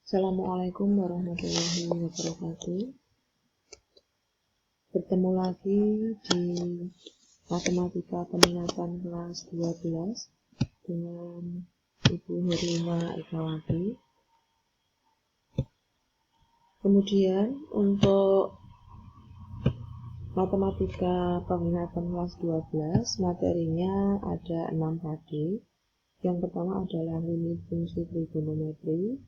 Assalamualaikum warahmatullahi wabarakatuh. Bertemu lagi di Matematika Peminatan kelas 12 dengan Ibu Herlina Ikawati. Kemudian untuk Matematika Peminatan kelas 12 materinya ada 6 KD. Yang pertama adalah limit fungsi trigonometri,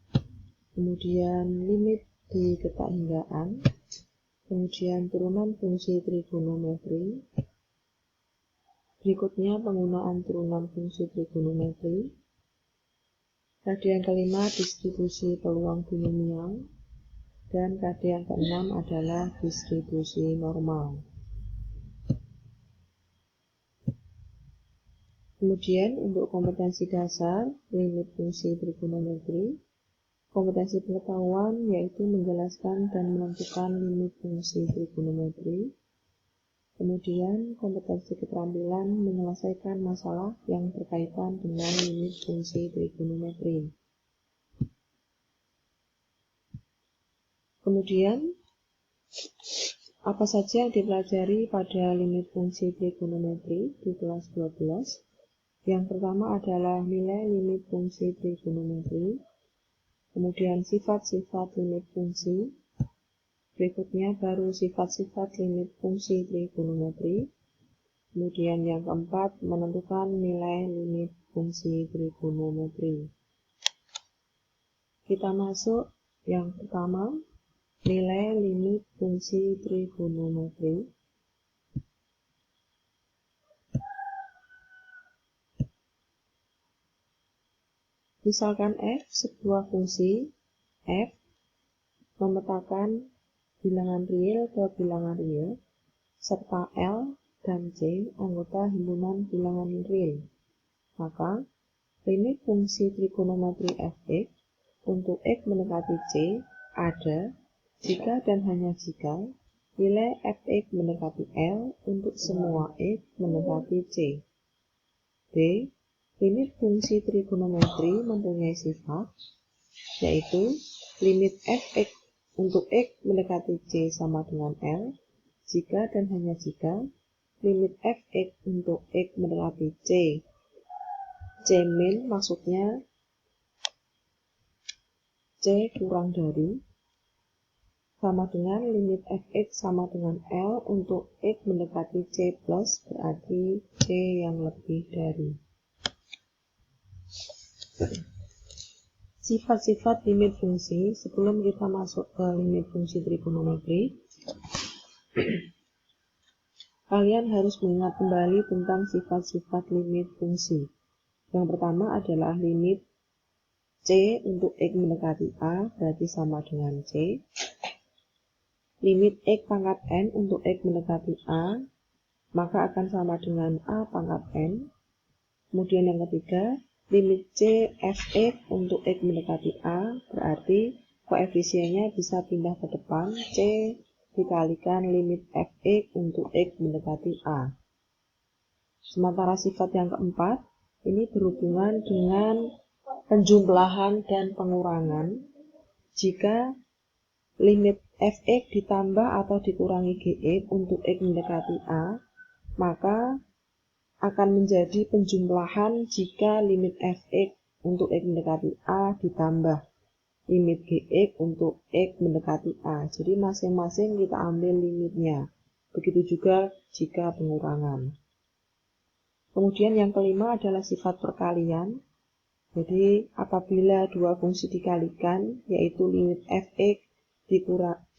kemudian limit di ketakhinggaan, kemudian turunan fungsi trigonometri, berikutnya penggunaan turunan fungsi trigonometri, KD yang kelima distribusi peluang binomial, dan KD yang keenam adalah distribusi normal. Kemudian untuk kompetensi dasar, limit fungsi trigonometri, kompetensi pengetahuan yaitu menjelaskan dan menentukan limit fungsi trigonometri. Kemudian kompetensi keterampilan menyelesaikan masalah yang berkaitan dengan limit fungsi trigonometri. Kemudian apa saja yang dipelajari pada limit fungsi trigonometri di kelas 12? Yang pertama adalah nilai limit fungsi trigonometri, kemudian sifat-sifat limit fungsi, berikutnya baru sifat-sifat limit fungsi trigonometri, kemudian yang keempat menentukan nilai limit fungsi trigonometri. Kita masuk yang pertama, nilai limit fungsi trigonometri. Misalkan f sebuah fungsi f memetakan bilangan real ke bilangan real serta L dan C anggota himpunan bilangan real. Maka limit fungsi trigonometri fx untuk x mendekati C ada jika dan hanya jika nilai fx mendekati L untuk semua x mendekati C. B. Limit fungsi trigonometri mempunyai sifat, yaitu limit fx untuk x mendekati C sama dengan L, jika dan hanya jika limit fx untuk x mendekati C min maksudnya C kurang dari, sama dengan limit fx sama dengan L untuk x mendekati C plus berarti C yang lebih dari. Sifat-sifat limit fungsi. Sebelum kita masuk ke limit fungsi trigonometri, kalian harus mengingat kembali tentang sifat-sifat limit fungsi. Yang pertama adalah limit C untuk x mendekati A berarti sama dengan C. Limit x pangkat n untuk x mendekati A maka akan sama dengan A pangkat n. Kemudian yang ketiga, limit C fx untuk x mendekati A berarti koefisiennya bisa pindah ke depan, C dikalikan limit fx untuk x mendekati A. Sementara sifat yang keempat, ini berhubungan dengan penjumlahan dan pengurangan. Jika limit fx ditambah atau dikurangi gx untuk x mendekati A, maka akan menjadi penjumlahan jika limit fx untuk x mendekati A ditambah limit gx untuk x mendekati A. Jadi masing-masing kita ambil limitnya. Begitu juga jika pengurangan. Kemudian yang kelima adalah sifat perkalian. Jadi apabila dua fungsi dikalikan, yaitu limit fx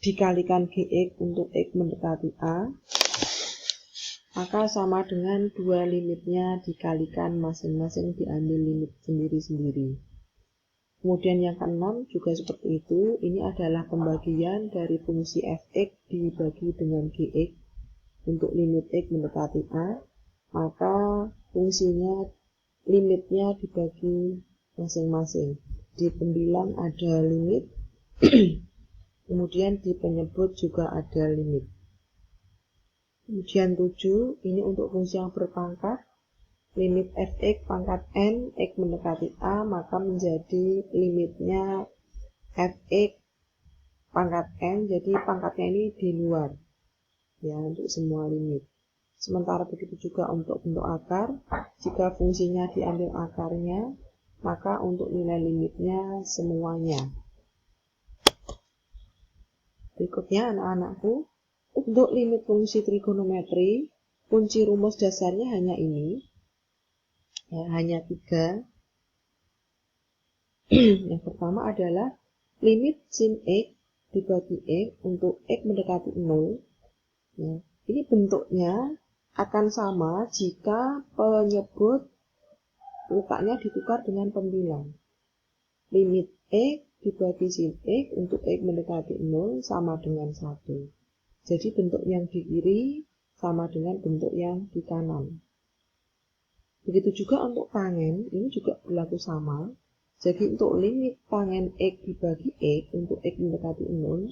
dikalikan gx untuk x mendekati A, maka sama dengan dua limitnya dikalikan masing-masing diambil limit sendiri-sendiri. Kemudian yang keenam juga seperti itu. Ini adalah pembagian dari fungsi fx dibagi dengan gx untuk limit x mendekati A, maka fungsinya limitnya dibagi masing-masing. Di pembilang ada limit, kemudian di penyebut juga ada limit. Kemudian 7, ini untuk fungsi yang berpangkat, limit fx pangkat n, x mendekati A, maka menjadi limitnya fx pangkat n, jadi pangkatnya ini di luar ya untuk semua limit. Sementara begitu juga untuk bentuk akar, jika fungsinya diambil akarnya, maka untuk nilai limitnya semuanya. Berikutnya anak-anakku, untuk limit fungsi trigonometri, kunci rumus dasarnya hanya ini, ya, hanya 3. Yang pertama adalah limit sin x dibagi x untuk x mendekati 0. Ya, ini bentuknya akan sama jika penyebut letaknya ditukar dengan pembilang. Limit x dibagi sin x untuk x mendekati 0 sama dengan 1. Jadi bentuk yang di kiri sama dengan bentuk yang di kanan. Begitu juga untuk tangen, ini juga berlaku sama. Jadi untuk limit tangen x dibagi x untuk x mendekati 0,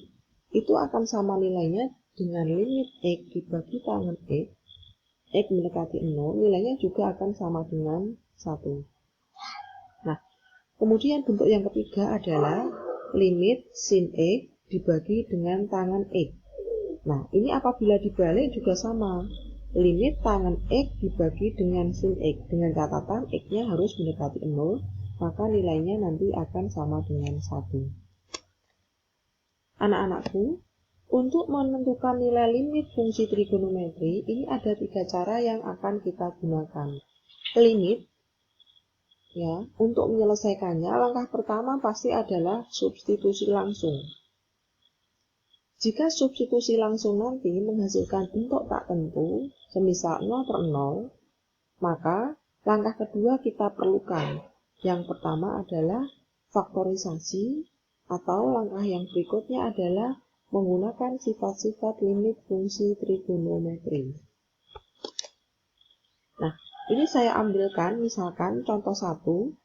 itu akan sama nilainya dengan limit x dibagi tangen x mendekati 0, nilainya juga akan sama dengan 1. Nah, kemudian bentuk yang ketiga adalah limit sin x dibagi dengan tangen x. Nah, ini apabila dibalik juga sama. Limit tangen x dibagi dengan sin x. Dengan catatan x-nya harus mendekati 0, maka nilainya nanti akan sama dengan 1. Anak-anakku, untuk menentukan nilai limit fungsi trigonometri, ini ada 3 cara yang akan kita gunakan. Limit, ya, untuk menyelesaikannya, langkah pertama pasti adalah substitusi langsung. Jika substitusi langsung nanti menghasilkan bentuk tak tentu, semisal 0/0, maka langkah kedua kita perlukan. Yang pertama adalah faktorisasi, atau langkah yang berikutnya adalah menggunakan sifat-sifat limit fungsi trigonometri. Nah, ini saya ambilkan misalkan contoh 1.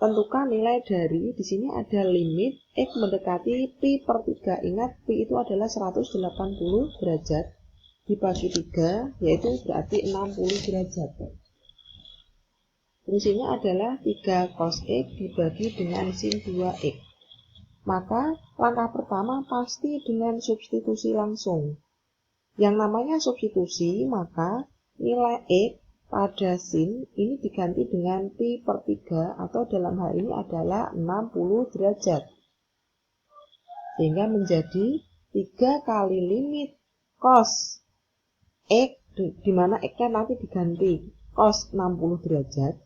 Tentukan nilai dari, di sini ada limit x mendekati pi per 3. Ingat, pi itu adalah 180 derajat dibagi 3, yaitu berarti 60 derajat. Fungsinya adalah 3 cos x dibagi dengan sin 2x. Maka langkah pertama pasti dengan substitusi langsung. Yang namanya substitusi, maka nilai x pada sin ini diganti dengan pi per 3, atau dalam hal ini adalah 60 derajat. Sehingga menjadi 3 kali limit cos x, di mana x-nya nanti diganti cos 60 derajat.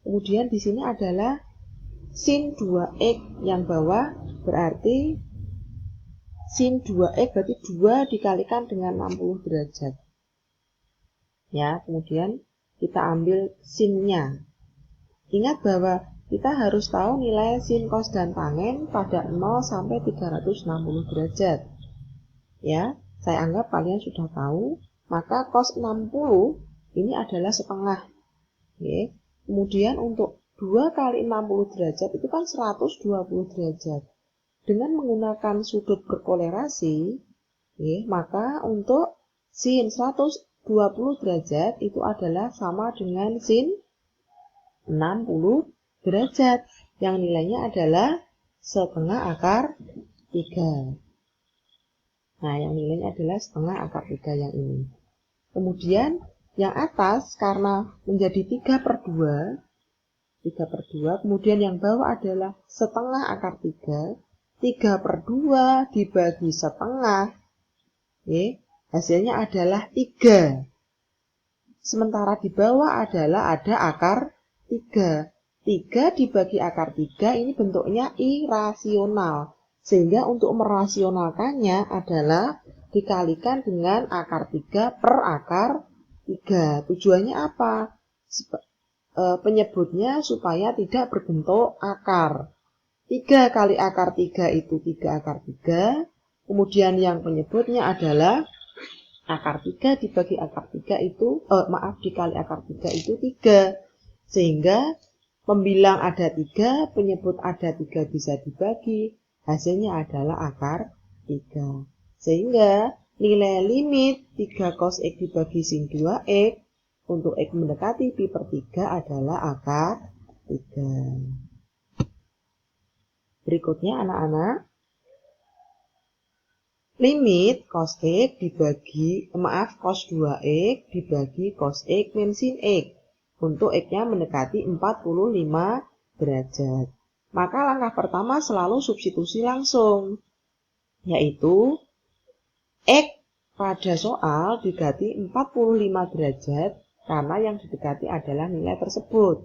Kemudian di sini adalah sin 2x yang bawah, berarti sin 2x berarti 2 dikalikan dengan 60 derajat. Ya, kemudian kita ambil sinnya. Ingat bahwa kita harus tahu nilai sin, cos, dan tangen pada 0 sampai 360 derajat. Ya, saya anggap kalian sudah tahu, maka cos 60 ini adalah setengah. Oke. Kemudian untuk 2 kali 60 derajat itu kan 120 derajat. Dengan menggunakan sudut berkolerasi, maka untuk sin 120 derajat itu adalah sama dengan sin 60 derajat, yang nilainya adalah setengah akar 3. Nah, yang nilainya adalah setengah akar 3 yang ini. Kemudian yang atas karena menjadi 3/2, kemudian yang bawah adalah setengah akar 3, 3/2 dibagi setengah, hasilnya adalah 3. Sementara di bawah adalah ada akar 3. 3 dibagi akar 3 ini bentuknya irasional. Sehingga untuk merasionalkannya adalah dikalikan dengan akar 3 per akar 3. Tujuannya apa? Penyebutnya supaya tidak berbentuk akar. 3 kali akar 3 itu 3 akar 3. Kemudian yang penyebutnya adalah akar 3 dibagi akar 3 itu, dikali akar 3 itu 3. Sehingga pembilang ada 3, penyebut ada 3 bisa dibagi. Hasilnya adalah akar 3. Sehingga nilai limit 3 cos x dibagi sin 2x untuk x mendekati pi per 3 adalah akar 3. Berikutnya anak-anak, limit cos X dibagi, cos 2X dibagi cos X min sin X. Untuk X-nya mendekati 45 derajat. Maka langkah pertama selalu substitusi langsung, yaitu X pada soal diganti 45 derajat karena yang didekati adalah nilai tersebut.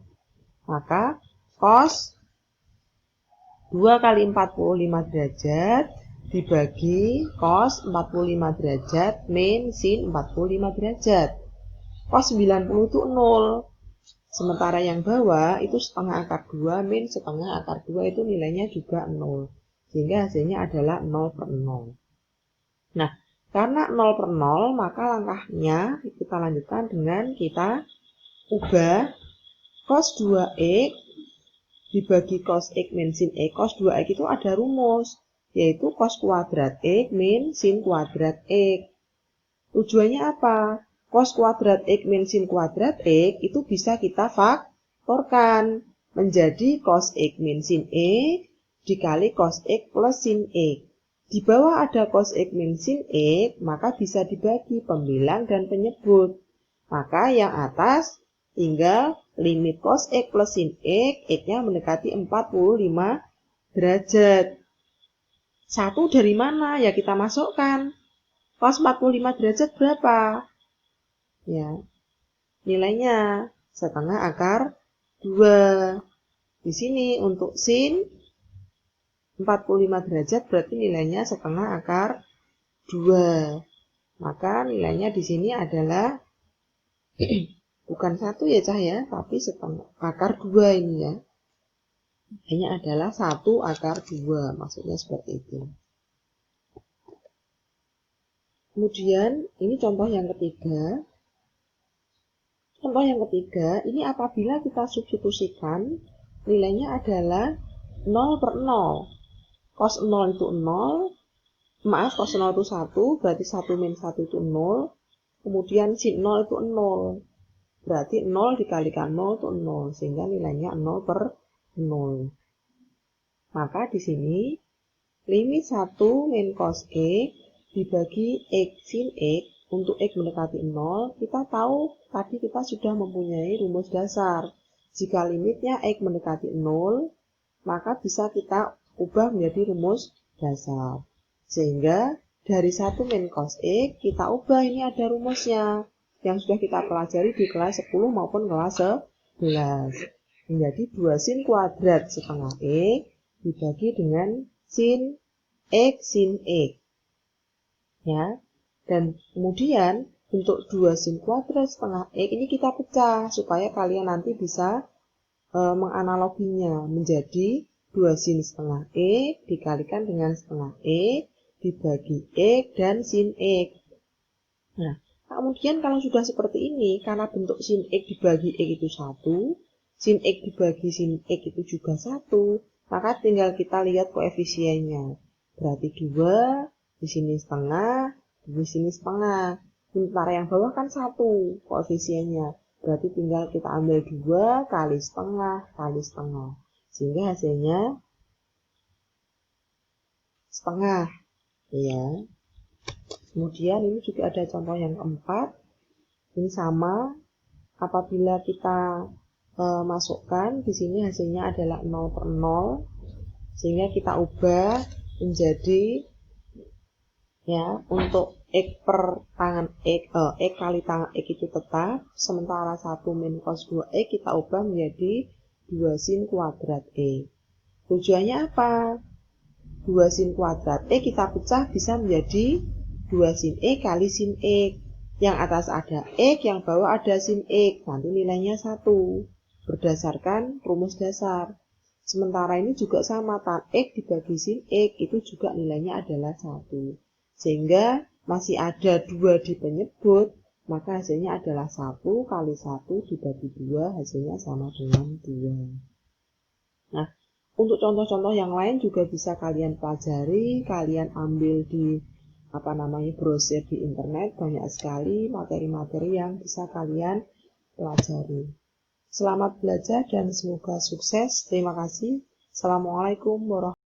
Maka cos 2 kali 45 derajat dibagi cos 45 derajat min sin 45 derajat. Cos 90 itu 0. Sementara yang bawah itu setengah akar 2 min setengah akar 2 itu nilainya juga 0. Sehingga hasilnya adalah 0/0. Nah, karena 0/0 maka langkahnya kita lanjutkan dengan kita ubah cos 2X dibagi cos X min sin X. Cos 2X itu ada rumus, yaitu cos kuadrat X min sin kuadrat X. Tujuannya apa? Cos kuadrat X min sin kuadrat X itu bisa kita faktorkan menjadi cos X min sin X dikali cos X plus sin X. Di bawah ada cos X min sin X, maka bisa dibagi pembilang dan penyebut. Maka yang atas tinggal limit cos X plus sin X, X-nya mendekati 45 derajat. Satu dari mana? Ya kita masukkan. Cos 45 derajat berapa? Ya, nilainya setengah akar 2. Di sini untuk sin 45 derajat berarti nilainya setengah akar 2. Maka nilainya di sini adalah bukan 1 ya Cah ya, tapi setengah akar 2 ini ya. Nilainya adalah 1 akar 2, maksudnya seperti itu. Kemudian ini contoh yang ketiga. Contoh yang ketiga, ini apabila kita substitusikan, nilainya adalah 0/0. Cos 0 itu 0, cos 0 itu 1, berarti 1 min 1 itu 0. Kemudian sin 0 itu 0, berarti 0 dikalikan 0 itu 0, sehingga nilainya 0/0. Maka di sini, limit 1 min cos X dibagi X sin X, untuk X mendekati 0, kita tahu tadi kita sudah mempunyai rumus dasar. Jika limitnya X mendekati 0, maka bisa kita ubah menjadi rumus dasar. Sehingga dari 1 min cos X, kita ubah ini ada rumusnya. Yang sudah kita pelajari di kelas 10 maupun kelas 11. Menjadi 2 sin kuadrat setengah X dibagi dengan sin X sin X. Ya. Dan kemudian untuk 2 sin kuadrat setengah X ini kita pecah supaya kalian nanti bisa menganaloginya menjadi 2 sin setengah X dikalikan dengan setengah X dibagi X dan sin X. Nah, kemudian kalau sudah seperti ini, karena bentuk sin X dibagi X itu 1, sin X dibagi sin X itu juga 1, maka tinggal kita lihat koefisiennya. Berarti 2, di sini setengah, di sini setengah. Sementara yang bawah kan 1 koefisiennya. Berarti tinggal kita ambil 2 kali setengah kali setengah. Sehingga hasilnya setengah. Ya. Kemudian ini juga ada contoh yang keempat. Ini sama. Apabila kita masukkan, di sini hasilnya adalah 0/0. Sehingga kita ubah menjadi ya, untuk X per tangan X kali tangan X itu tetap, sementara 1 min cos 2X kita ubah menjadi 2 sin kuadrat X. Tujuannya apa? 2 sin kuadrat X kita pecah bisa menjadi 2 sin X kali sin X. Yang atas ada X, yang bawah ada sin X. Nanti nilainya 1. Berdasarkan rumus dasar. Sementara ini juga sama, tan X dibagi sin X itu juga nilainya adalah 1. Sehingga masih ada 2 di penyebut, maka hasilnya adalah 1 kali 1 dibagi 2, hasilnya sama dengan 2. Nah, untuk contoh-contoh yang lain juga bisa kalian pelajari, kalian ambil di brosur di internet, banyak sekali materi-materi yang bisa kalian pelajari. Selamat belajar dan semoga sukses. Terima kasih. Assalamualaikum warahmatullahi wabarakatuh.